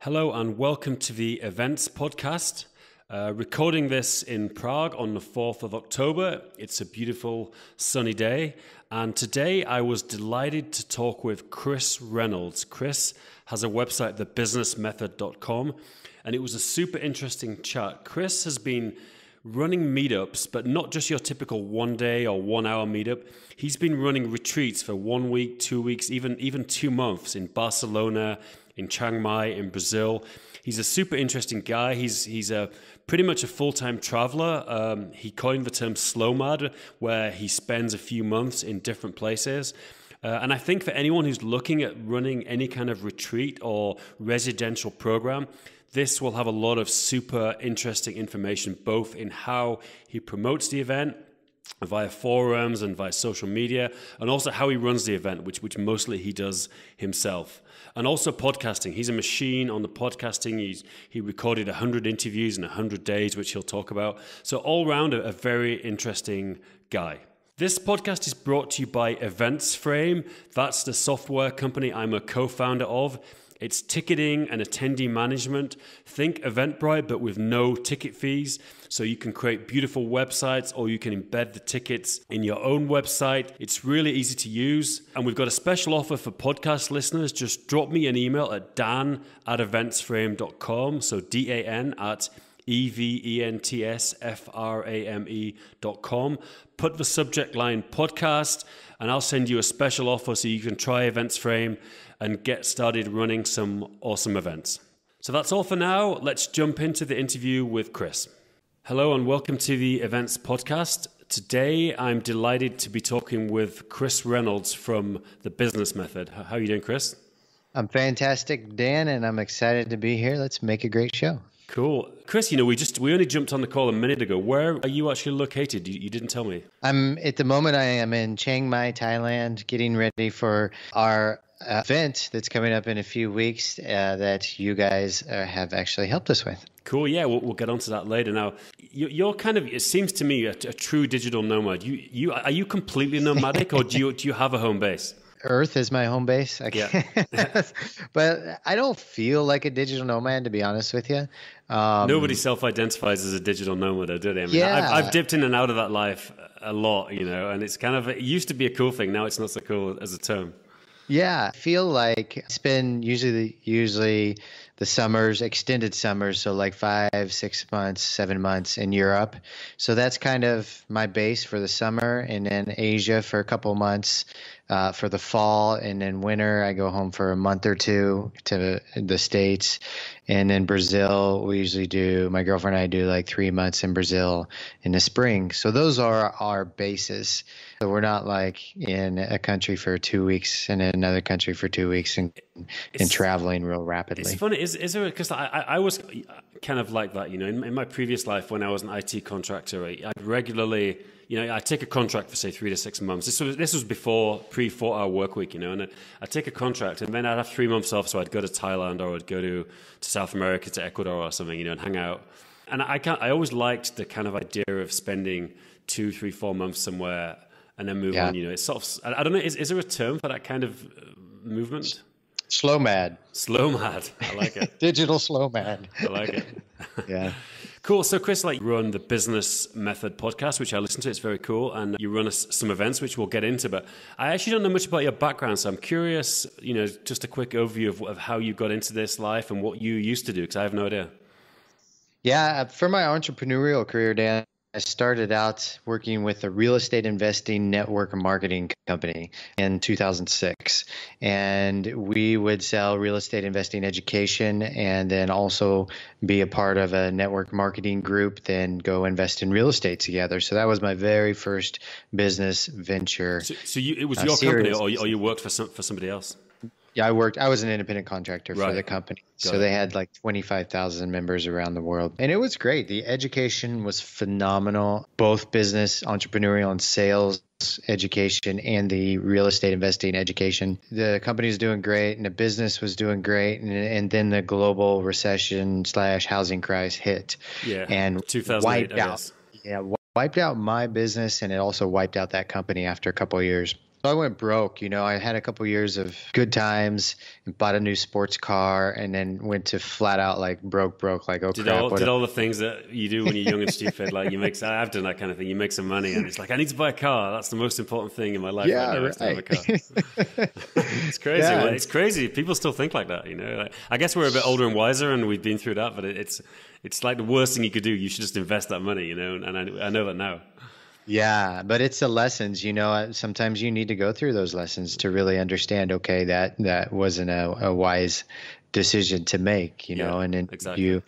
Hello and welcome to the Events Podcast. Recording this in Prague on the 4th of October. It's a beautiful sunny day. And today I was delighted to talk with Chris Reynolds. Chris has a website, thebusinessmethod.com, and it was a super interesting chat. Chris has been running meetups, but not just your typical 1 day or 1 hour meetup. He's been running retreats for 1 week, 2 weeks, even 2 months in Barcelona, in Chiang Mai, in Brazil. He's a super interesting guy. He's a pretty much a full-time traveler. He coined the term slowmad, where he spends a few months in different places. And I think for anyone who's looking at running any kind of retreat or residential program, this will have a lot of super interesting information, both in how he promotes the event via forums and via social media, and also how he runs the event, which mostly he does himself. And also podcasting. He's a machine on the podcasting. He recorded 100 interviews in 100 days, which he'll talk about. So all round, a very interesting guy. This podcast is brought to you by EventsFrame. That's the software company I'm a co-founder of. It's ticketing and attendee management. Think Eventbrite, but with no ticket fees. So you can create beautiful websites, or you can embed the tickets in your own website. It's really easy to use. And we've got a special offer for podcast listeners. Just drop me an email at dan@eventsframe.com. So DAN at EVENTSFRAME.com. Put the subject line podcast, and I'll send you a special offer so you can try EventsFrame and get started running some awesome events. So that's all for now. Let's jump into the interview with Chris. Hello and welcome to the Events Podcast. Today I'm delighted to be talking with Chris Reynolds from The Business Method. How are you doing, Chris? I'm fantastic, Dan, and I'm excited to be here. Let's make a great show. Cool. Chris, we only jumped on the call a minute ago. Where are you actually located? You didn't tell me. At the moment I am in Chiang Mai, Thailand, getting ready for our event that's coming up in a few weeks that you guys have actually helped us with. Cool. Yeah, we'll get onto that later. Now, you're kind of, it seems to me, a true digital nomad. Are you completely nomadic, or do you have a home base? Earth is my home base. Yeah. But I don't feel like a digital nomad, to be honest with you. Nobody self-identifies as a digital nomad, do they? I mean, yeah. I've dipped in and out of that life a lot, and it's kind of, it used to be a cool thing. Now it's not so cool as a term. Yeah, I feel like I spend usually the summers, extended summers, so like 5, 6 months, 7 months in Europe. So that's kind of my base for the summer, and then Asia for a couple months for the fall, and then winter I go home for a month or two to the States, and then Brazil my girlfriend and I do like 3 months in Brazil in the spring. So those are our bases. So we're not like in a country for 2 weeks and in another country for 2 weeks and traveling real rapidly. It's funny, is there, because I was kind of like that, in my previous life when I was an IT contractor, I'd regularly, I'd take a contract for say 3 to 6 months. This was before pre-4-hour work week, and I'd take a contract and then I'd have 3 months off, so I'd go to Thailand or I'd go to South America, to Ecuador or something, and hang out. And I always liked the kind of idea of spending 2, 3, 4 months somewhere and then move on. It's sort of, I don't know, is there a term for that kind of movement? Slowmad. Slowmad. I like it. Digital slowmad. I like it. Yeah. Cool. So Chris, you run the Business Method podcast, which I listen to. It's very cool. And you run some events, which we'll get into. But I actually don't know much about your background. So I'm curious, just a quick overview of how you got into this life and what you used to do, because I have no idea. Yeah. For my entrepreneurial career, Dan, I started out working with a real estate investing network marketing company in 2006. And we would sell real estate investing education and then also be a part of a network marketing group, then go invest in real estate together. So that was my very first business venture. So it was your company, or you worked for somebody else? Yeah, I was an independent contractor for the company. So they had like 25,000 members around the world. And it was great. The education was phenomenal, both business, entrepreneurial, and sales education, and the real estate investing education. The company was doing great and the business was doing great. And then the global recession / housing crisis hit. Yeah. And 2008, wiped out my business, and it also wiped out that company after a couple of years. So I went broke. I had a couple years of good times and bought a new sports car, and then went to flat out like broke, like, oh Did crap, all what? did all the things that you do when you're young and stupid, like I've done that kind of thing. You make some money, and it's like I need to buy a car. That's the most important thing in my life right Yeah, now is to have a car. right. It's crazy. Yeah. It's crazy. People still think like that. Like, I guess we're a bit older and wiser, and we've been through that. But it's like the worst thing you could do. You should just invest that money. And I know that now. Yeah, but it's the lessons, sometimes you need to go through those lessons to really understand, okay, that wasn't a wise decision to make, Yeah, and then exactly.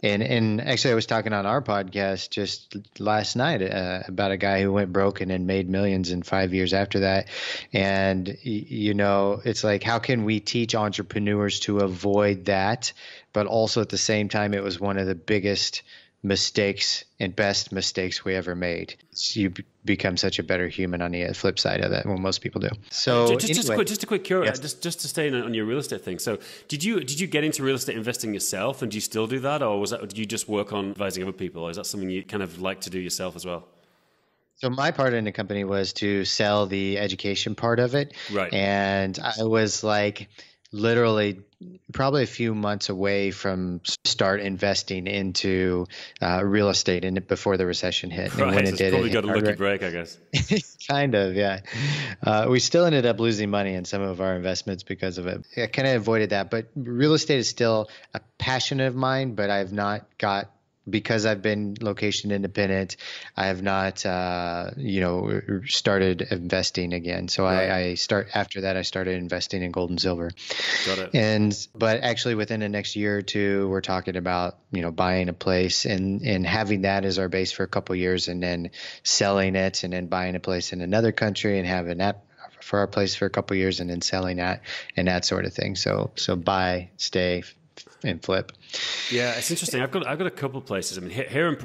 and actually I was talking on our podcast just last night about a guy who went broke and then made millions in 5 years after that. And, it's like, how can we teach entrepreneurs to avoid that? But also at the same time, it was one of the biggest mistakes and best mistakes we ever made. So you become such a better human on the flip side of that, well, most people do. So Just a quick cure, yes. just to stay on your real estate thing. So did you get into real estate investing yourself, and do you still do that, or did you just work on advising other people, or is that something you kind of like to do yourself as well? So my part in the company was to sell the education part of it. Right. And I was like literally probably a few months away from start investing into real estate in it before the recession hit. And Right. when So it did, probably it got hit a lucky hard. break, I guess. Kind of, yeah. We still ended up losing money in some of our investments because of it. I kind of avoided that, but real estate is still a passion of mine, but I've not got, because I've been location independent, I have not, started investing again. So Right. after that, I started investing in gold and silver. Got it. But actually within the next year or two, we're talking about, buying a place and having that as our base for a couple of years, and then selling it, and then buying a place in another country and having that for our place for a couple of years, and then selling that and that sort of thing. So buy, stay, and flip. Yeah, it's interesting. I've got a couple of places. I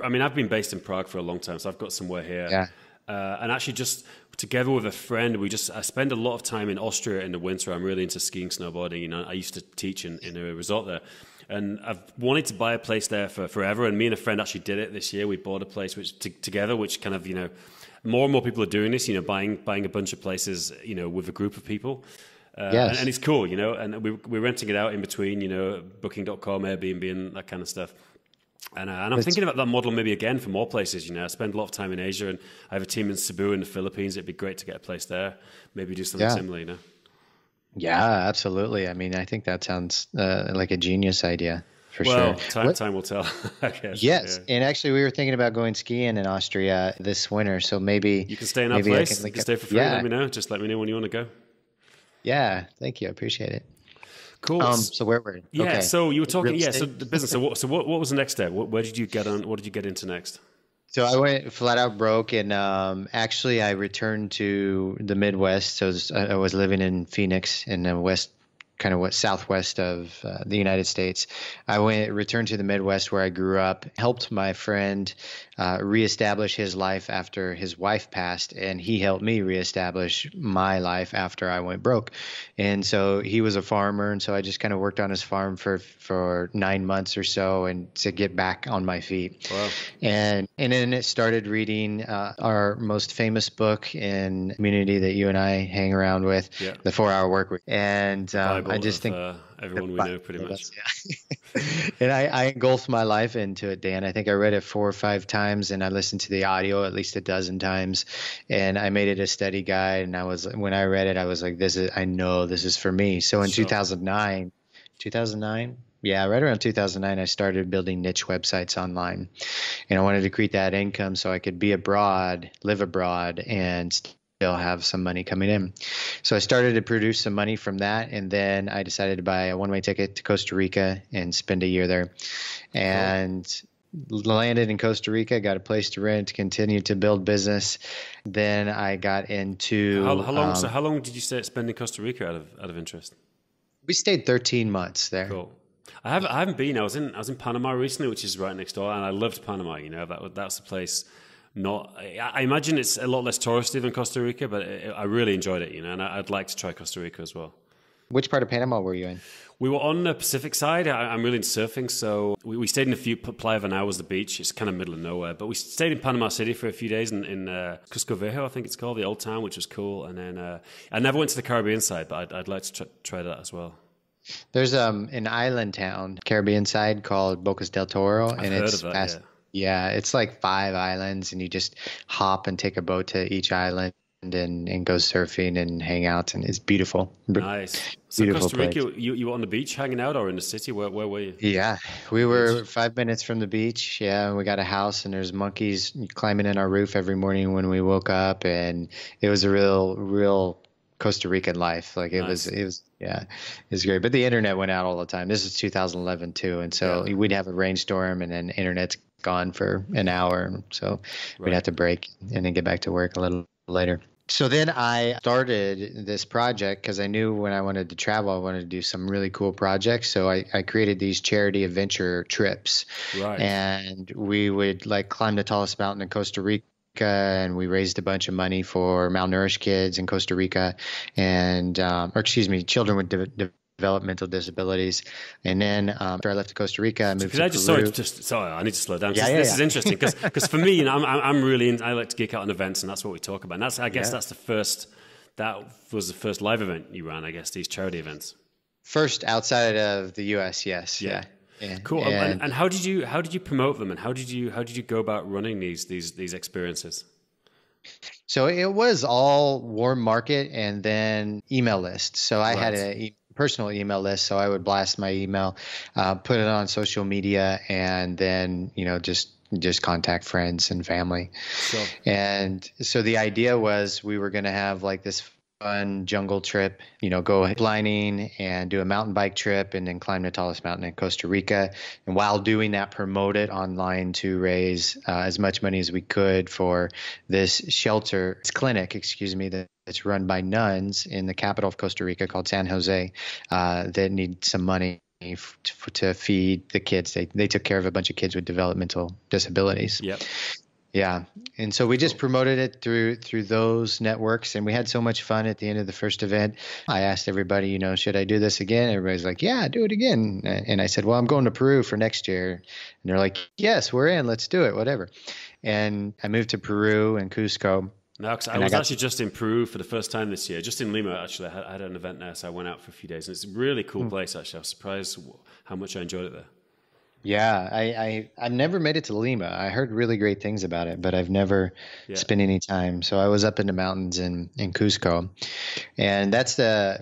mean, I've been based in Prague for a long time, so I've got somewhere here. Yeah. And actually, just together with a friend, I spend a lot of time in Austria in the winter. I'm really into skiing, snowboarding. I used to teach in a resort there, and I've wanted to buy a place there for forever. And me and a friend actually did it this year. We bought a place together, which kind of more and more people are doing this. Buying a bunch of places, with a group of people. Yes. And it's cool, and we're renting it out in between, Booking.com, Airbnb, and that kind of stuff. And I'm thinking about that model maybe again for more places. I spend a lot of time in Asia, and I have a team in Cebu in the Philippines. It'd be great to get a place there. Maybe do something similar, Yeah, absolutely. I mean, I think that sounds like a genius idea for Well, sure. time will tell, I guess. Yes, Yeah. and actually, we were thinking about going skiing in Austria this winter. So maybe You can stay in our maybe I place. can You link can up. stay for free. Yeah, Let me know. Just let me know when you want to go. yeah. Thank you. I appreciate it. Cool. So where were we? Yeah. Okay. So you were talking. Real Yeah. estate? So the business. So what was the next step? Where did you get on? What did you get into next? So I went flat out broke, and actually I returned to the Midwest. So I was living in Phoenix in the west, kind of southwest of the United States. I returned to the Midwest where I grew up, helped my friend reestablish his life after his wife passed, and he helped me reestablish my life after I went broke. And so he was a farmer, and so I just kind of worked on his farm for 9 months or so, and to get back on my feet. Wow. And then it started reading our most famous book in the community that you and I hang around with, Yeah. The 4 Hour Work Week. And Bible I just think everyone we know pretty much. yeah. And I engulfed my life into it, Dan. I think I read it 4 or 5 times, and I listened to the audio at least a dozen times, and I made it a study guide. And when I read it, I was like, I know this is for me. So in Sure. 2009, yeah, right around 2009, I started building niche websites online, and I wanted to create that income so I could be abroad, live abroad, and still have some money coming in. So I started to produce some money from that, and then I decided to buy a one-way ticket to Costa Rica and spend a year there, and landed in Costa Rica, got a place to rent, continued to build business. Then I got into How long? So how long did you spend in Costa Rica out of interest? we stayed 13 months there. Cool. I haven't been. I was in Panama recently, which is right next door, and I loved Panama. That's a place. I imagine it's a lot less touristy than Costa Rica, but I really enjoyed it. And I'd like to try Costa Rica as well. Which part of Panama were you in? We were on the Pacific side. I'm really into surfing, so we stayed in a few. Playa Vanau was the beach. It's kind of middle of nowhere, but we stayed in Panama City for a few days in Cusco Viejo, I think it's called, the old town, which was cool. And then I never went to the Caribbean side, but I'd like to try that as well. There's an island town, Caribbean side, called Bocas del Toro, I've and heard it's of that, fast. yeah. Yeah, it's like 5 islands, and you just hop and take a boat to each island and go surfing and hang out, and it's beautiful. Nice. So Beautiful Costa place. Rica, you were on the beach hanging out or in the city? Where were you? Yeah, we Beach. were 5 minutes from the beach. Yeah, and we got a house, and there's monkeys climbing in our roof every morning when we woke up, and it was a real Costa Rican life. Like Nice. yeah, it was great. But the internet went out all the time. This is 2011 too, and so Yeah. we'd have a rainstorm, and then internet's gone for an hour, so we'd Right. have to break and then get back to work a little later. So then I started this project because I knew when I wanted to travel, I wanted to do some really cool projects. So I created these charity adventure trips, Right. and we would like climb the tallest mountain in Costa Rica. And we raised a bunch of money for malnourished kids in Costa Rica, and or excuse me, children with developmental disabilities. And then after I left to Costa Rica, I moved Could to I Peru. sorry, I need to slow down. 'Cause Yeah, yeah, this yeah. is interesting because for me, I'm really I like to geek out on events, and that's what we talk about. And I guess Yeah. that was the first live event you ran. I guess these charity events. First outside of the U.S., yes, Yeah. yeah. Cool. And And how did you promote them, and how did you go about running these experiences? so it was all warm market and then email list. So I had Right. a personal email list. So I would blast my email, put it on social media, and then just contact friends and family. Sure. And so the idea was we were going to have like this fun jungle trip, go blining and do a mountain bike trip and then climb the tallest mountain in Costa Rica. And while doing that, promote it online to raise as much money as we could for this clinic, excuse me, that's run by nuns in the capital of Costa Rica called San Jose, that need some money to feed the kids. They took care of a bunch of kids with developmental disabilities. Yep. Yeah. And so we just promoted it through those networks, and we had so much fun at the end of the first event. I asked everybody, should I do this again? Everybody's like, yeah, do it again. And I said, well, I'm going to Peru for next year. And they're like, yes, we're in, let's do it, whatever. And I moved to Peru and Cusco. No, 'cause I was actually just in Peru for the first time this year, just in Lima. Actually, I had an event there, so I went out for a few days, and it's a really cool place. Actually, I was surprised how much I enjoyed it there. Yeah, I've never made it to Lima. I heard really great things about it, but I've never Yeah. spent any time. So I was up in the mountains in Cusco, and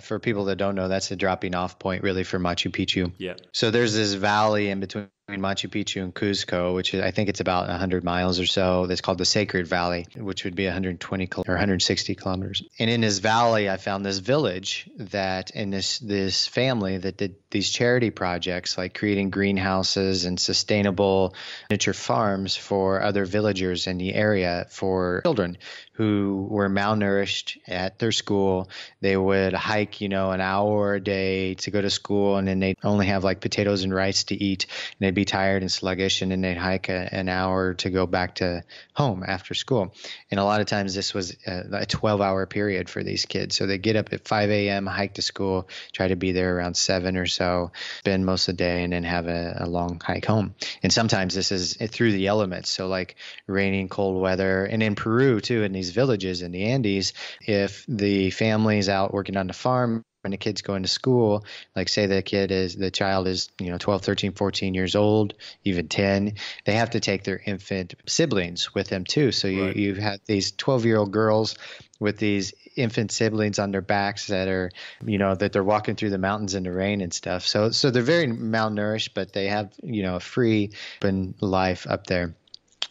for people that don't know, that's the dropping off point really for Machu Picchu. Yeah. So there's this valley in between Machu Picchu and Cusco, which I think it's about 100 miles or so. That's called the Sacred Valley, which would be 120 or 160 kilometers. And in this valley, I found this village and this family that did these charity projects, like creating greenhouses and sustainable miniature farms for other villagers in the area for children who were malnourished at their school. They would hike, an hour a day to go to school, and then they'd only have like potatoes and rice to eat, and they'd be tired and sluggish, and then they'd hike an hour to go back to home after school. And a lot of times this was a 12-hour period for these kids. So they get up at 5 a.m., hike to school, try to be there around 7 or so, spend most of the day, and then have a long hike home. And sometimes this is through the elements. So like raining, cold weather. And in Peru too, in these villages in the Andes, if the family's out working on the farm and the kid's going to school, like say the child is 12, 13, 14 years old, even 10, they have to take their infant siblings with them too. So Right. you have these 12-year-old girls with these infant siblings on their backs that are, that they're walking through the mountains in the rain and stuff. So they're very malnourished, but they have, a free open life up there.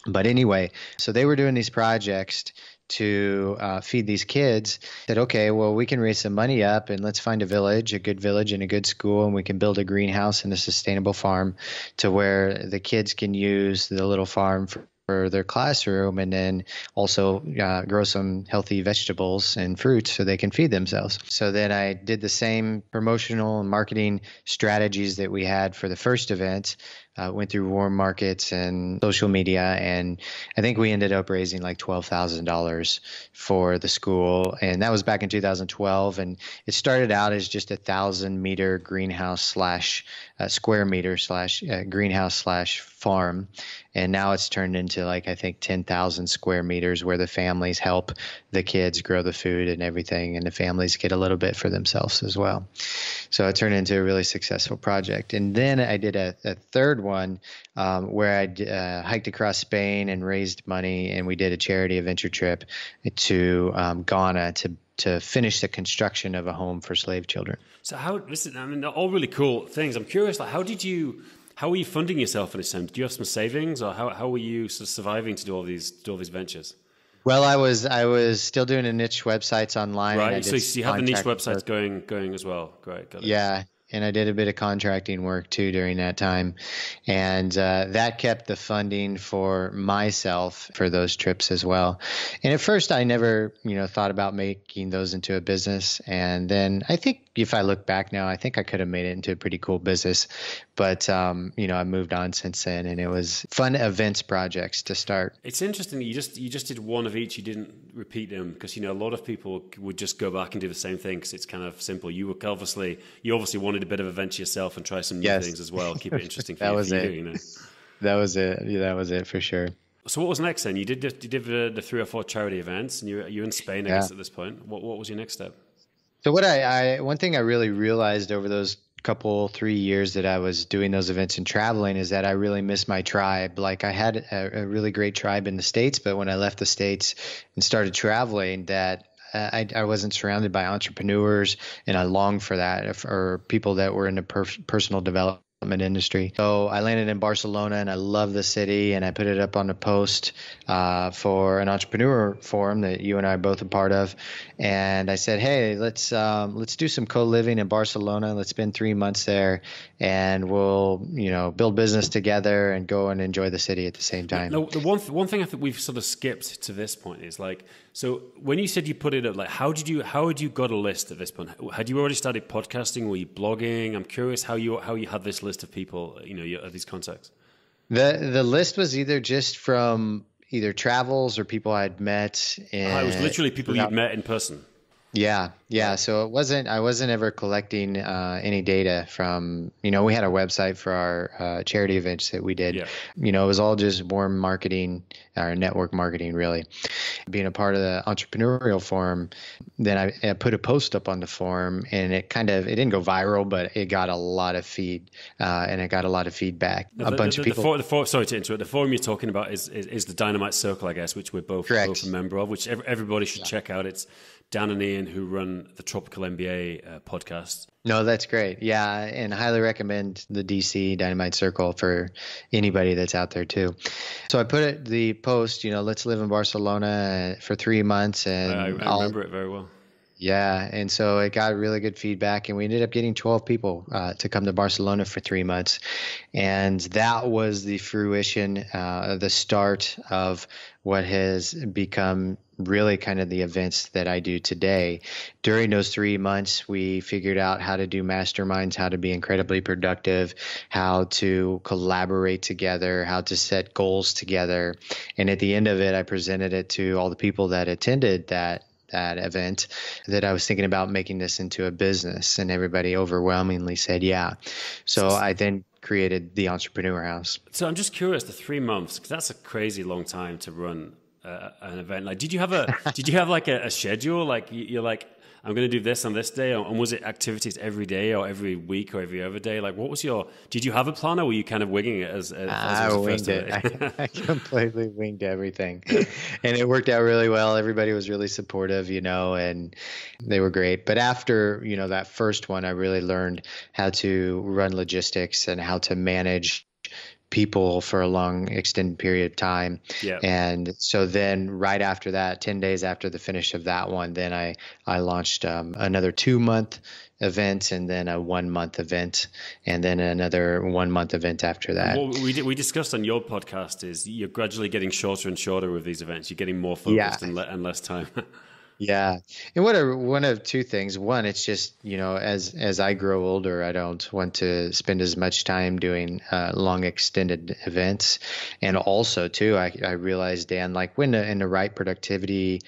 But anyway, so they were doing these projects to feed these kids. Said, okay, well, we can raise some money up and let's find a good village and a good school, and we can build a greenhouse and a sustainable farm to where the kids can use the little farm for their classroom, and then also grow some healthy vegetables and fruits so they can feed themselves. So then I did the same promotional and marketing strategies that we had for the first event, went through warm markets and social media. And I think we ended up raising like $12,000 for the school. And that was back in 2012. And it started out as just 1,000-meter greenhouse slash square meter slash greenhouse slash farm. And now it's turned into like, I think 10,000 square meters where the families help the kids grow the food and everything. And the families get a little bit for themselves as well. So it turned into a really successful project. And then I did a third one where I hiked across Spain and raised money. And we did a charity adventure trip to Ghana to finish the construction of a home for slave children. So listen, I mean, they're all really cool things. I'm curious, like, how were you funding yourself in this time? Do you have some savings, or how were you sort of surviving to do all these ventures? Well, I was still doing a niche websites online. Right. So you have the niche websites going as well. Great. Got it. Yeah. And I did a bit of contracting work too during that time. And that kept the funding for myself for those trips as well. And at first I never, thought about making those into a business. And then I think if I look back now, I think I could have made it into a pretty cool business. But, I moved on since then, and it was fun events projects to start. It's interesting that you just did one of each. You didn't repeat them because, a lot of people would just go back and do the same thing because it's kind of simple. You obviously wanted a bit of a venture yourself and try some new things as well. Keep it interesting for That you. was it. That was it. Yeah, that was it for sure. So what was next then? You did the 3 or 4 charity events, and you're in Spain, I guess, at this point. What was your next step? So one thing I really realized over those 3 years that I was doing those events and traveling is that I really missed my tribe. Like I had a really great tribe in the States, but when I left the States and started traveling, that I wasn't surrounded by entrepreneurs, and I longed for that, or people that were in the personal development industry. So I landed in Barcelona, and I love the city, and I put it up on a post for an entrepreneur forum that you and I are both a part of. And I said, hey, let's do some co-living in Barcelona. Let's spend 3 months there, and we'll build business together and go and enjoy the city at the same time. No, the one thing I think we've sort of skipped to this point is like, so when you said you put it up, like how had you got a list at this point? Had you already started podcasting? Were you blogging? I'm curious how you had this list of people, these contacts. The list was either just from either travels or people I'd met. It was literally people you'd met in person. Yeah. So I wasn't ever collecting any data from, we had a website for our charity events that we did. Yeah. It was all just warm marketing or network marketing, really. Being a part of the entrepreneurial forum, then I put a post up on the forum, and it didn't go viral, but it got a lot of and it got a lot of feedback. Bunch of people. Sorry to interrupt. The forum you're talking about is the Dynamite Circle, I guess, which we're both a member of, which everybody should check out. It's Dan and Ian, who run the Tropical MBA podcast. No, that's great. Yeah, and highly recommend the DC Dynamite Circle for anybody that's out there too. So I put the post, let's live in Barcelona for 3 months. And I remember it very well. Yeah, and so it got really good feedback, and we ended up getting 12 people to come to Barcelona for 3 months. And that was the fruition, the start of what has become really kind of the events that I do today. During those 3 months, we figured out how to do masterminds, how to be incredibly productive, how to collaborate together, how to set goals together. And at the end of it, I presented it to all the people that attended that event, that I was thinking about making this into a business, and everybody overwhelmingly said yeah. So I then created the Entrepreneur House. So I'm just curious, the 3 months, because that's a crazy long time to run an event. Like, did you have like a schedule? Like you're like, I'm going to do this on this day, and was it activities every day or every week or every other day? Like, did you have a plan, or were you kind of winging it as I winged it. I completely winged everything. And it worked out really well. Everybody was really supportive, and they were great. But after, that first one, I really learned how to run logistics and how to manage people for a long extended period of time. Yeah. And so then right after that, 10 days after the finish of that one, then I launched another 2-month event, and then a 1-month event, and then another 1-month event after that. What we discussed on your podcast is you're gradually getting shorter and shorter with these events. You're getting more focused and less time. Yeah. And what are one of two things? One, it's just, as I grow older, I don't want to spend as much time doing long extended events. And also too, I realized, Dan, like when in the right productivity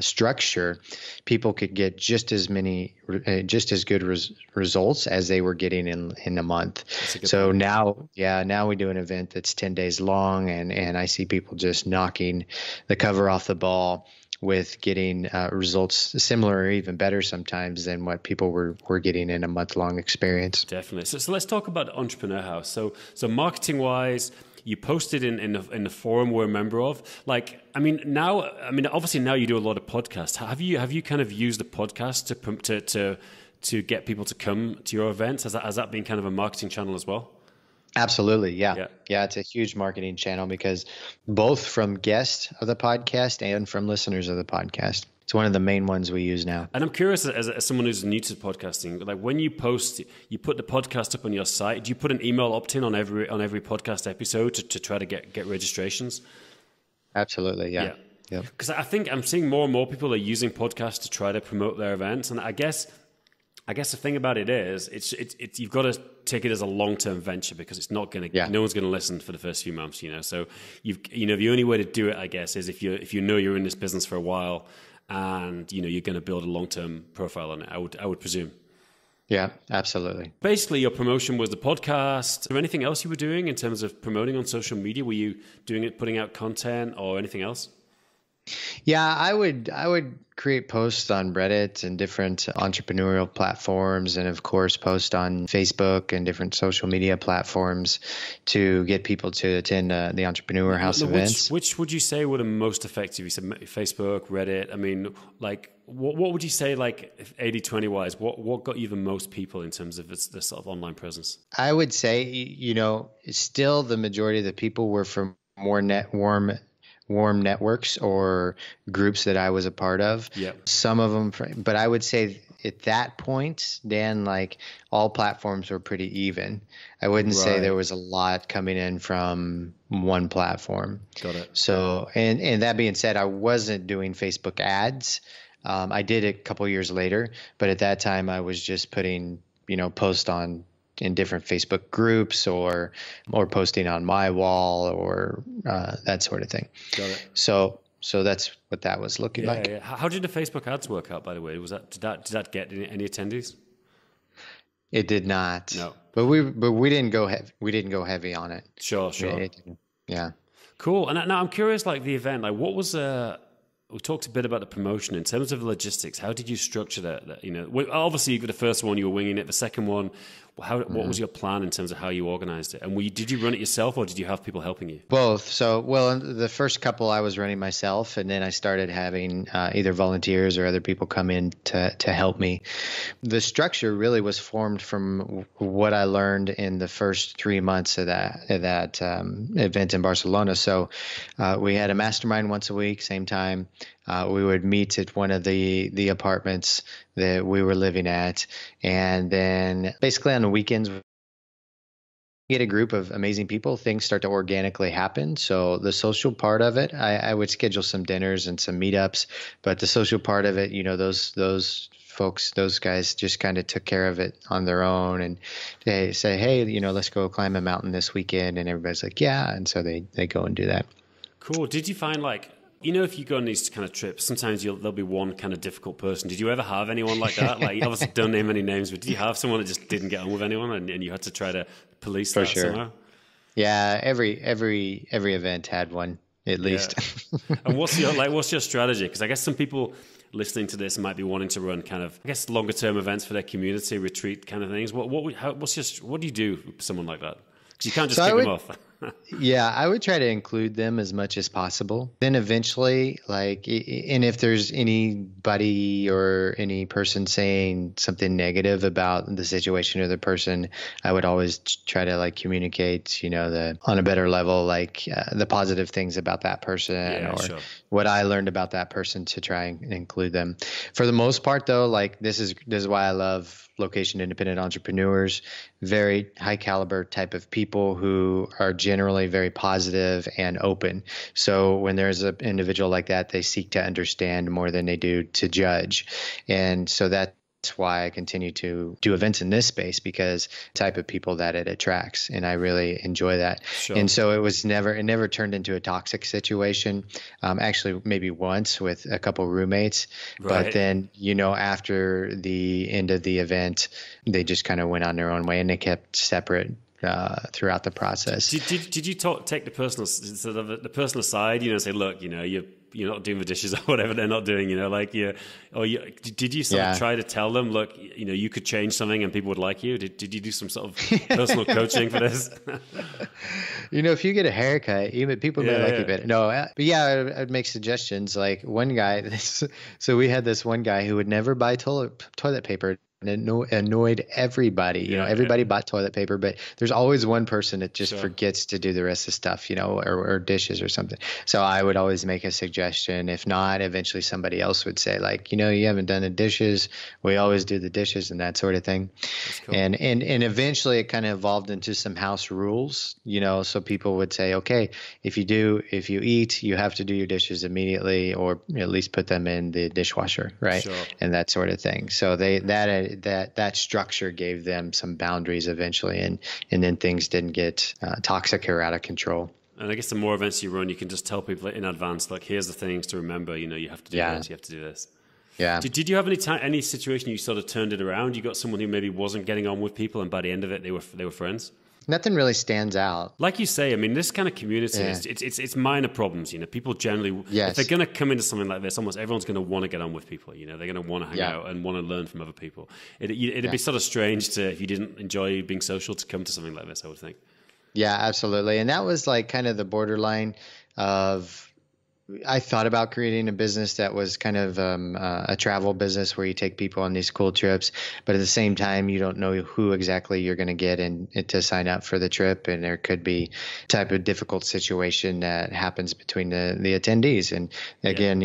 structure, people could get just as good results as they were getting in a month. So point. now we do an event that's 10 days long, and I see people just knocking the cover off the ball with getting results similar or even better sometimes than what people were getting in a month-long experience. Definitely. So let's talk about Entrepreneur House. So marketing wise, you posted in the forum we're a member of. Obviously now you do a lot of podcasts. Have you kind of used the podcast to get people to come to your events? Has that been kind of a marketing channel as well? Absolutely. Yeah. It's a huge marketing channel because both from guests of the podcast and from listeners of the podcast. It's one of the main ones we use now. And I'm curious, as someone who's new to podcasting, like when you post, you put the podcast up on your site. Do you put an email opt-in on every podcast episode to try to get registrations? Absolutely. Yeah. Because I think I'm seeing more and more people are using podcasts to try to promote their events, and I guess the thing about it is, it's you've got to take it as a long-term venture because it's not going to, no one's going to listen for the first few months, So the only way to do it, I guess, is if you're in this business for a while, and you're going to build a long-term profile on it. I would presume. Yeah, absolutely. Basically, your promotion was the podcast. Is there anything else you were doing in terms of promoting on social media? Were you doing it, putting out content, or anything else? Yeah, I would create posts on Reddit and different entrepreneurial platforms, and of course post on Facebook and different social media platforms to get people to attend the Entrepreneur House events. Which would you say were the most effective? You said Facebook, Reddit. I mean, like what would you say, like 80-20 wise, what got you the most people in terms of the sort of online presence? I would say, still the majority of the people were from more warm networks or groups that I was a part of. Yep. Some of them, but I would say at that point, Dan, like all platforms were pretty even. I wouldn't say there was a lot coming in from one platform. Got it. So, and that being said, I wasn't doing Facebook ads. I did it a couple years later, but at that time I was just putting, posts in different Facebook groups or posting on my wall or that sort of thing. Got it. So that's what that was looking like. Yeah. How did the Facebook ads work out, by the way? Did that get any attendees? It did not. No. But we didn't go heavy. We didn't go heavy on it. Sure. Yeah. Cool. And now I'm curious, like the event, like what was we talked a bit about the promotion in terms of logistics. How did you structure that? Obviously the first one you were winging it. The second one, what was your plan in terms of how you organized it? And did you run it yourself or did you have people helping you? Both. So, the first couple I was running myself, and then I started having either volunteers or other people come in to help me. The structure really was formed from what I learned in the first 3 months of that event in Barcelona. So we had a mastermind once a week, same time. We would meet at one of the apartments that we were living at. And then basically on the weekends, we get a group of amazing people, things start to organically happen. So the social part of it, I would schedule some dinners and some meetups, but the social part of it, those folks, those guys just kind of took care of it on their own, and they say, hey, let's go climb a mountain this weekend. And everybody's like, yeah. And so they go and do that. Cool. Did you find if you go on these kind of trips, sometimes there'll be one kind of difficult person. Did you ever have anyone like that? Like, you obviously don't name any names, but did you have someone that just didn't get on with anyone and you had to try to police that somehow? Yeah, every event had one at least. Yeah. And what's your strategy? Because I guess some people listening to this might be wanting to run kind of, I guess, longer term events for their community, retreat kind of things. What do you do with someone like that? Because you can't just kick them off. Yeah, I would try to include them as much as possible. Then eventually, and if there's anybody or any person saying something negative about the situation or the person, I would always try to communicate, on a better level, the positive things about that person what I learned about that person to try and include them. For the most part, though, this is why I love location independent entrepreneurs, very high caliber type of people who are generally very positive and open. So when there's an individual like that, they seek to understand more than they do to judge. And so that's why I continue to do events in this space, because the type of people that it attracts, and I really enjoy that. Sure. And so it never turned into a toxic situation. Actually, maybe once with a couple roommates, Right. but then, after the end of the event, they just kind of went on their own way, and they kept separate throughout the process. Did you take the personal sort of the personal side? Say, look, you're not doing the dishes or whatever they're not doing. Did you sort of try to tell them, look, you could change something and people would like you? Did you do some sort of personal coaching for this? If you get a haircut, even people may like you better. No, but yeah, I'd make suggestions. Like one guy, so we had this one guy who would never buy toilet paper. And it annoyed everybody. Everybody bought toilet paper, but there's always one person that just forgets to do the rest of the stuff, or dishes or something. So I would always make a suggestion. If not, eventually somebody else would say, like, you haven't done the dishes. We always do the dishes and that sort of thing. That's cool. And eventually it kind of evolved into some house rules, so people would say, okay, if you eat, you have to do your dishes immediately, or at least put them in the dishwasher, right? Sure. And that sort of thing. So that structure gave them some boundaries eventually, and then things didn't get toxic or out of control. And I guess the more events you run, you can just tell people in advance, like, here's the things to remember. You have to do this, you have to do this. Yeah. Did you have any situation you sort of turned it around? You got someone who maybe wasn't getting on with people, and by the end of it, they were friends? Nothing really stands out. Like you say, I mean, this kind of community, it's minor problems. People generally, if they're going to come into something like this, almost everyone's going to want to get on with people. They're going to want to hang out and want to learn from other people. It'd be sort of strange if you didn't enjoy being social, to come to something like this, I would think. Yeah, absolutely. And that was like kind of the borderline of, I thought about creating a business that was kind of a travel business where you take people on these cool trips, but at the same time, you don't know who exactly you're going to get and to sign up for the trip. And there could be type of difficult situation that happens between the attendees. And again,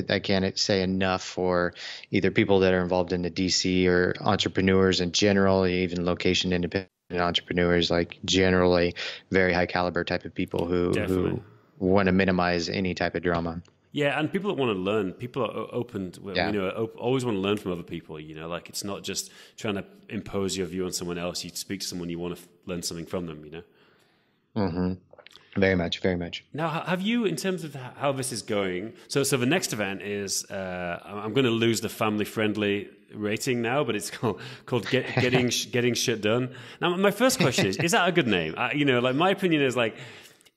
I can't say enough for either people that are involved in the DC or entrepreneurs in general, even location independent entrepreneurs, like generally very high caliber type of people who want to minimize any type of drama. Yeah, and people that want to learn, people are open to, always want to learn from other people, like it's not just trying to impose your view on someone else. You speak to someone, you want to learn something from them, Mm-hmm. Very much, very much. Now, have you, in terms of how this is going, so the next event is, I'm going to lose the family-friendly rating now, but it's called Getting Shit Done. Now, my first question is that a good name? Like my opinion is like,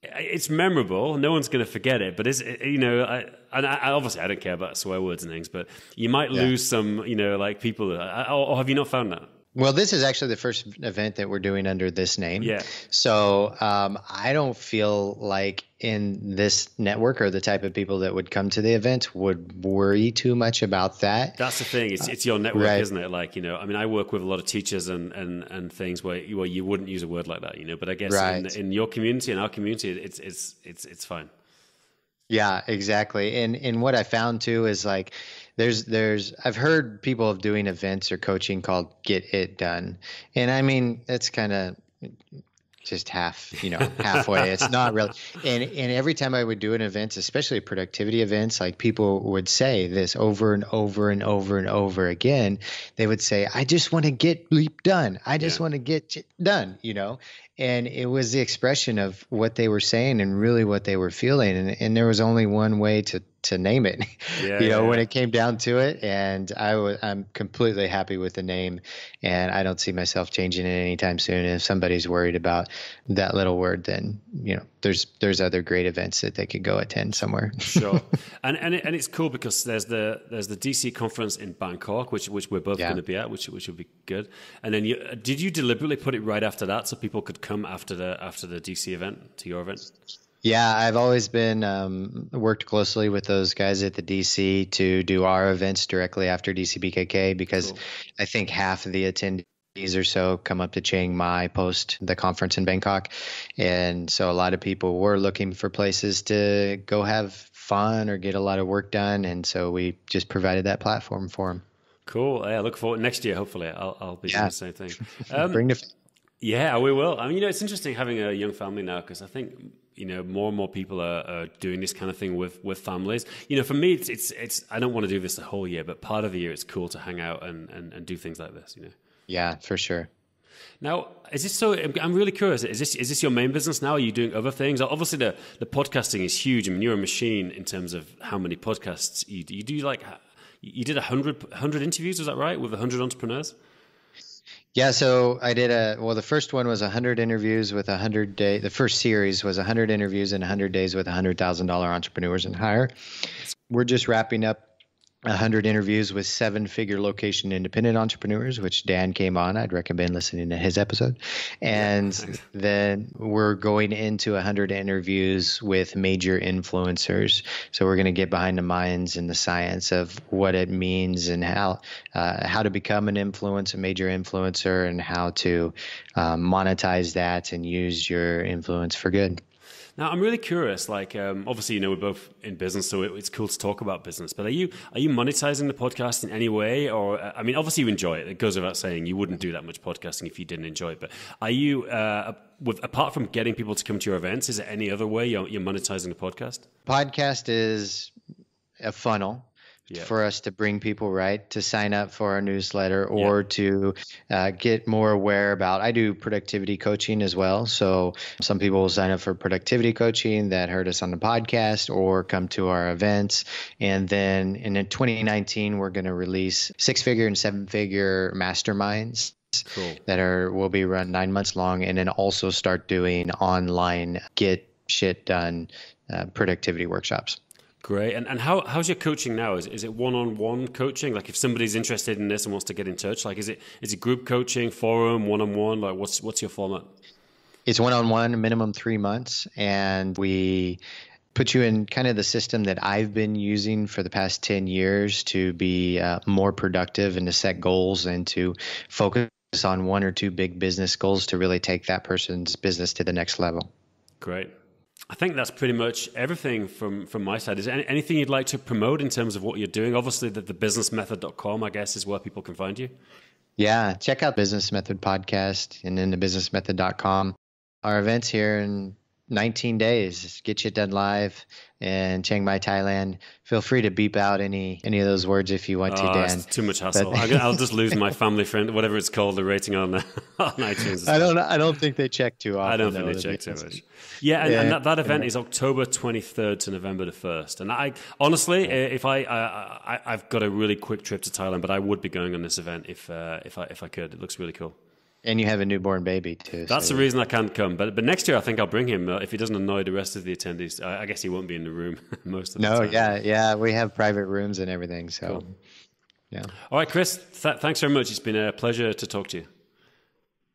it's memorable. No one's going to forget it. But I obviously I don't care about swear words and things. But you might lose some, like people. Or have you not found that? Well, this is actually the first event that we're doing under this name. Yeah. So I don't feel like in this network or the type of people that would come to the event would worry too much about that. That's the thing. It's your network, right? Isn't it? Like, I work with a lot of teachers and things where you wouldn't use a word like that, But I guess in your community and our community, it's fine. Yeah, exactly. And what I found too is like, I've heard people of doing events or coaching called Get It Done. And I mean, it's kind of just halfway. It's not really. And every time I would do an event, especially productivity events, like people would say this over and over and over and over again. They would say, I just want to get bleep done. I just want to get done, And it was the expression of what they were saying and really what they were feeling. And there was only one way to name it, when it came down to it. And I'm completely happy with the name, and I don't see myself changing it anytime soon. And if somebody's worried about that little word, then, there's other great events that they could go attend somewhere. Sure. And it's cool because there's the DC conference in Bangkok, which we're both going to be at, which would be good. And then did you deliberately put it right after that so people could come after the DC event to your event? Yeah, I've always been worked closely with those guys at the DC to do our events directly after DCBKK because cool. I think half of the attendees or so come up to Chiang Mai post the conference in Bangkok. And so a lot of people were looking for places to go have fun or get a lot of work done. And so we just provided that platform for them. Cool. Yeah, look forward next year. Hopefully I'll be doing the same thing. Bring the Yeah, we will. I mean, it's interesting having a young family now because I think, more and more people are doing this kind of thing with families. For me, it's I don't want to do this the whole year, but part of the year it's cool to hang out and do things like this, Yeah, for sure. Now, is this so? I'm really curious. Is this your main business now? Are you doing other things? Obviously, the podcasting is huge. I mean, you're a machine in terms of how many podcasts you do. You do you did 100 interviews, was that right? With 100 entrepreneurs? Yeah, so I did the first one was 100 interviews with 100 day. The first series was 100 interviews in 100 days with $100,000 entrepreneurs and higher. We're just wrapping up 100 interviews with 7-figure location independent entrepreneurs, which Dan came on. I'd recommend listening to his episode. And then we're going into 100 interviews with major influencers. So we're going to get behind the minds and the science of what it means and how to become a major influencer, and how to monetize that and use your influence for good. Now, I'm really curious, obviously, we're both in business, so it's cool to talk about business, but are you monetizing the podcast in any way? Or, I mean, obviously you enjoy it. It goes without saying you wouldn't do that much podcasting if you didn't enjoy it. But are you, apart from getting people to come to your events, is there any other way you're monetizing the podcast? Podcast is a funnel. Yeah. For us to bring people to sign up for our newsletter or to get more aware about. I do productivity coaching as well. So some people will sign up for productivity coaching that heard us on the podcast or come to our events. And then in 2019, we're going to release 6-figure and 7-figure masterminds. Cool. That will be run 9 months long, and then also start doing online get shit done productivity workshops. Great. And how's your coaching now? Is it one-on-one coaching? Like if somebody's interested in this and wants to get in touch, is it group coaching, forum, one-on-one? Like what's your format? It's one-on-one, minimum 3 months, and we put you in kind of the system that I've been using for the past 10 years to be more productive and to set goals and to focus on 1 or 2 big business goals to really take that person's business to the next level. Great. I think that's pretty much everything from my side. Is there anything you'd like to promote in terms of what you're doing? Obviously, the businessmethod.com, I guess, is where people can find you. Yeah, check out Business Method Podcast and then the businessmethod.com. Our events here in 19 days, get you done live in Chiang Mai, Thailand. Feel free to beep out any of those words if you want to, Dan. It's too much hassle. I'll just lose my family friend, whatever it's called, the rating on iTunes. I don't think they check too often. I don't think they check too much. Yeah, and that event is October 23rd to November the 1st. And I honestly, if I've got a really quick trip to Thailand, but I would be going on this event if I could. It looks really cool. And you have a newborn baby too. That's the reason I can't come. But next year I think I'll bring him if he doesn't annoy the rest of the attendees. I guess he won't be in the room most of the time. No, yeah, we have private rooms and everything. So, cool. Yeah. All right, Chris. Thanks very much. It's been a pleasure to talk to you.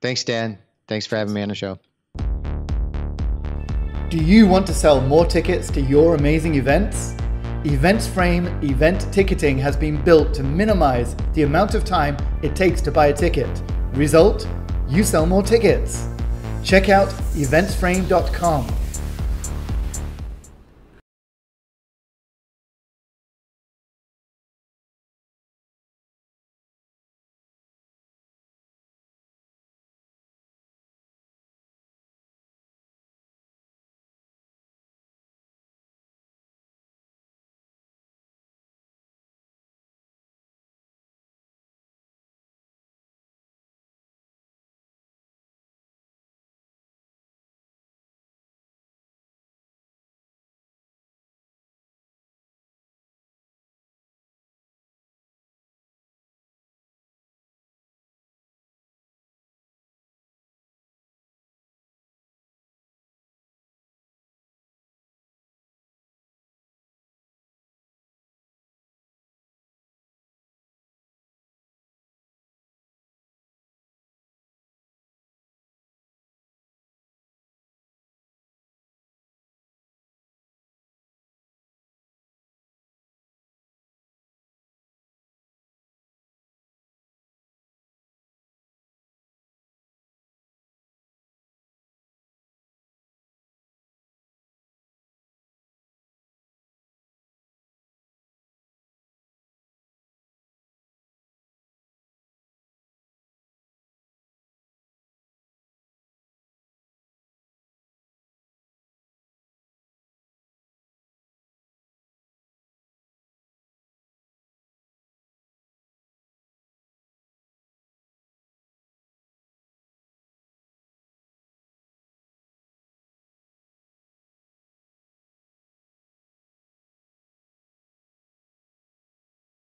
Thanks, Dan. Thanks for having me on the show. Do you want to sell more tickets to your amazing events? EventsFrame event ticketing has been built to minimize the amount of time it takes to buy a ticket. Result? You sell more tickets. Check out eventsframe.com.